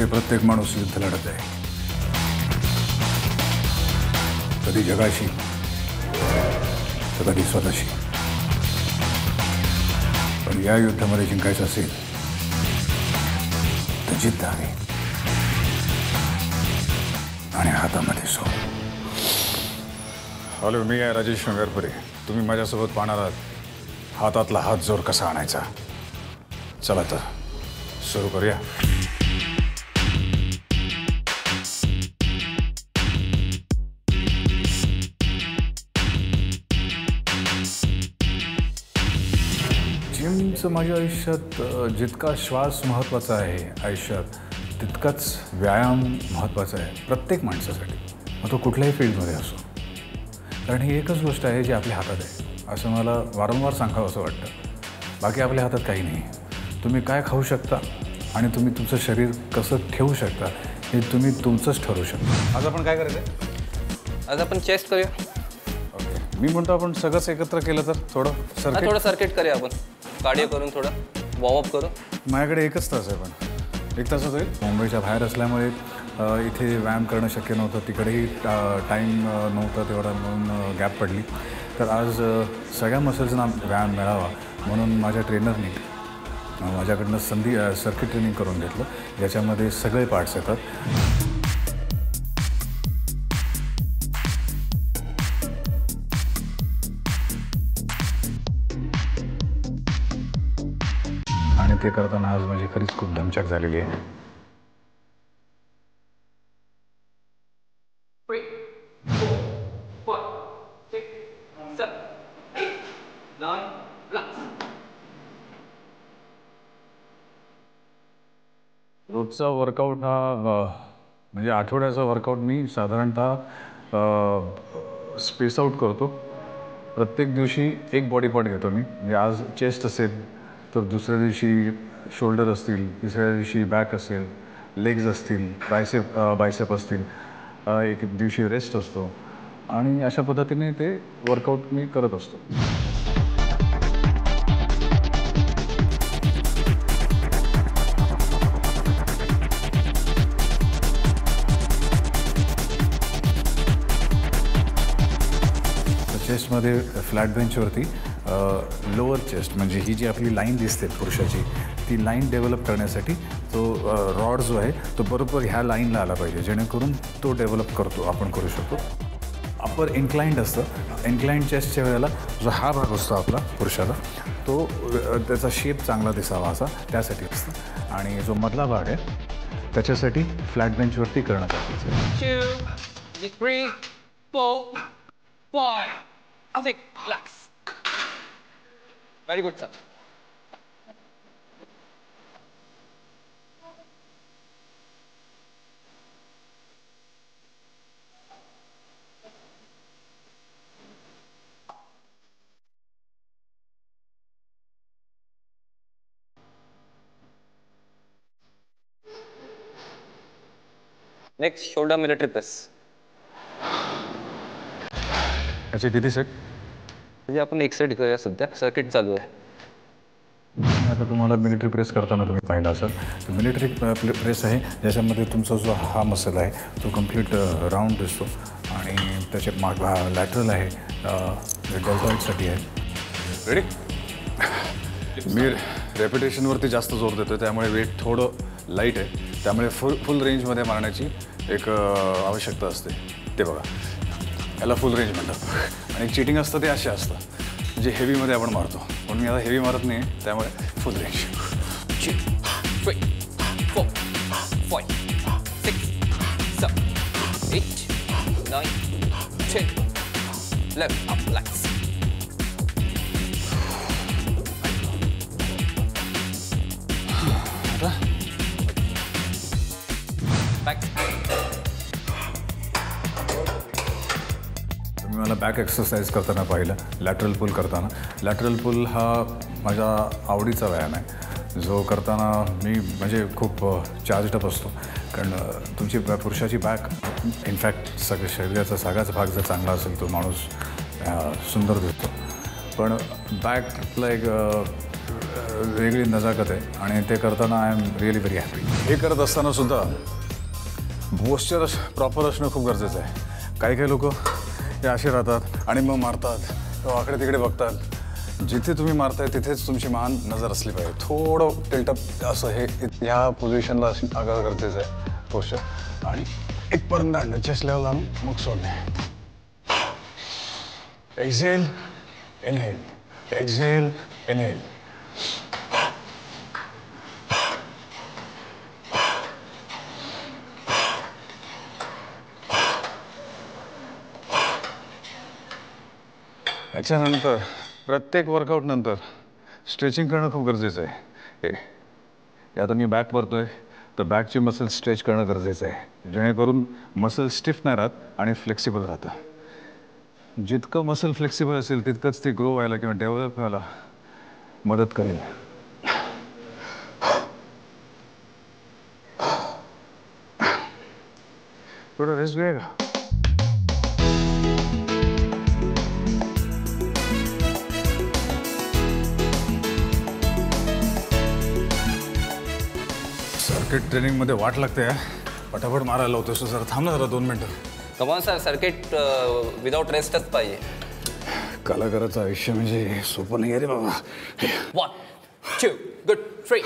आयुष्यामध्ये प्रत्येक माणूस युद्ध लढत आहे, कधी जगाशी तर कधी स्वतःशी. पण या युद्धामध्ये जिंकायचं असेल तर जिद्द हवी आणि हातामध्ये सोड. हॅलो, मी आहे राजेश नगरपुरे. तुम्ही माझ्यासोबत पाहणार आहात हातातला हात जोर कसा आणायचा. चला तर सुरू करूया. जिमचं माझ्या आयुष्यात जितका श्वास महत्त्वाचा आहे आयुष्यात, तितकाच व्यायाम महत्त्वाचा आहे प्रत्येक माणसासाठी, मग तो कुठल्याही फील्डमध्ये असो. कारण ही एकच गोष्ट आहे जी आपल्या हातात आहे, असं मला वारंवार सांगावं असं वाटतं. बाकी आपल्या हातात काही नाही. तुम्ही काय खाऊ शकता आणि तुम्ही तुमचं शरीर कसं ठेवू शकता हे तुम्ही तुमचंच ठरवू शकता. आज आपण काय करायचं आहे? आज आपण चेस्ट करूया. ओके, मी म्हणतो आपण सगळंच एकत्र केलं तर थोडं सर्किट करूया. आपण कार्डिओ करून थोडं वॉर्मअप करू. माझ्याकडे 1 तास आहे, पण 1 तासच होईल. मुंबईच्या बाहेर असल्यामुळे इथे व्यायाम करणं शक्य नव्हतं. तिकडेही टाईम नव्हता तेवढा, म्हणून गॅप पडली. तर आज सगळ्या मसल्सना व्यायाम मिळावा म्हणून माझ्या ट्रेनरनी माझ्याकडनं सर्किट ट्रेनिंग करून घेतलं, ज्याच्यामध्ये सगळे पार्ट्स येतात. आणि ते करताना आज माझी खरीच खूप दमछाक झालेली आहे. रोजचा वर्कआउट हा म्हणजे आठवड्याचा वर्कआउट मी साधारणतः स्पेस आउट करतो. प्रत्येक दिवशी एक बॉडी पार्ट घेतो मी. म्हणजे आज चेस्ट असेल तर दुसऱ्या दिवशी शोल्डर असतील, तिसऱ्या दिवशी बॅक असेल, लेग्स असतील, बायसेप असतील, एक दिवशी रेस्ट असतो आणि अशा पद्धतीने ते वर्कआउट मी करत असतो. चेस्टमध्ये फ्लॅट बेंचवरती लोअर चेस्ट म्हणजे ही जी आपली लाईन दिसते पुरुषाची, ती लाईन डेव्हलप करण्यासाठी तो रॉड जो आहे तो बरोबर ह्या लाईनला आला पाहिजे, जेणेकरून तो डेव्हलप आपण करू शकतो. अपर इन्क्लाइंड असतं. इन्क्लाइंड चेस्टच्या वेळेला जो हा भाग असतो आपला पुरुषाला, तो त्याचा शेप चांगला दिसावा असा त्यासाठी असतं. आणि जो मधला भाग आहे त्याच्यासाठी फ्लॅट बेंचवरती करणं गरजेचं आहे. 2, 3, 4, 5, 6, relax. Very good, sir. Next, shoulder military press. याचे किती सेट? म्हणजे आपण एक सेट करूया. सध्या सर्किट चालू आहे. आता तुम्हाला मिलिटरी प्रेस करताना तुम्ही पाहिलं असेल, तर मिलिटरी प्रेस आहे ज्याच्यामध्ये तुमचा जो हा मसल आहे तो कम्प्लीट राऊंड दिसतो आणि त्याचे लॅटरल आहे, डेल्टॉइडसाठी आहे. रेडी? मी रेपिटेशनवरती जास्त जोर देतो, त्यामुळे वेट थोडं लाईट आहे, त्यामुळे फुल रेंजमध्ये मारण्याची एक आवश्यकता असते. ते बघा, याला फुल रेंज म्हणतात. आणि चिटिंग असतं ते असे असतं जे हेवीमध्ये आपण मारतो, पण मी आता हेवी मारत नाही, त्यामुळे फुल रेंज. 2, 3, 4, 5, 6, 7, 8, 9, 10, 11, up, relax. Back. तुम्ही मला बॅक एक्सरसाइज करताना पाहिलं, लॅटरल पुल करताना. लॅटरल पुल हा माझ्या आवडीचा व्यायाम आहे, जो करताना मी म्हणजे खूप चार्जडअप असतो. कारण तुमची पुरुषाची बॅक, इनफॅक्ट शरीराचा सगळाच भाग जर चांगला असेल तो माणूस सुंदर दिसतो. पण बॅकला एक वेगळी नजाकत आहे आणि ते करताना I am really very happy. हे करत असताना सुद्धा पोश्चर प्रॉपर असणं खूप गरजेचं आहे. काही काही लोक हे असे राहतात आणि मग मारतात किंवा आकडे तिकडे बघतात. जिथे तुम्ही मारताय तिथेच तुमची मान नजर असली पाहिजे. थोडं टिल्टअप असं हे ह्या पोझिशनला अशी आगार गरजेचं आहे पोश्चर. आणि इथपर्यंत आणलं चेस्ट लेवल आणून मग सोडणे. Exhale inhale, exhale inhale. याच्यानंतर प्रत्येक वर्कआउट नंतर स्ट्रेचिंग करणं खूप गरजेचं आहे. हे आता मी बॅक करतोय तर बॅकची मसल स्ट्रेच करणं गरजेचं आहे, जेणेकरून मसल स्टिफ नाही राहत आणि फ्लेक्सिबल राहतं. जितकं मसल फ्लेक्सिबल असेल तितकंच ते ग्रो व्हायला किंवा डेव्हलप व्हायला मदत करेल. थोडं रेस्ट घ्या का? सर्किट ट्रेनिंगमध्ये वाट लागते. पटापट मारायला लावतोस तो. जरा थांब ना जरा 2 मिनटं. कमॉन सर, सर्किट विदाउट रेस्टच पाहिजे. कलाकाराचं आयुष्य म्हणजे सोपं नाही आहे रे बाबा. 1 2 गुड 3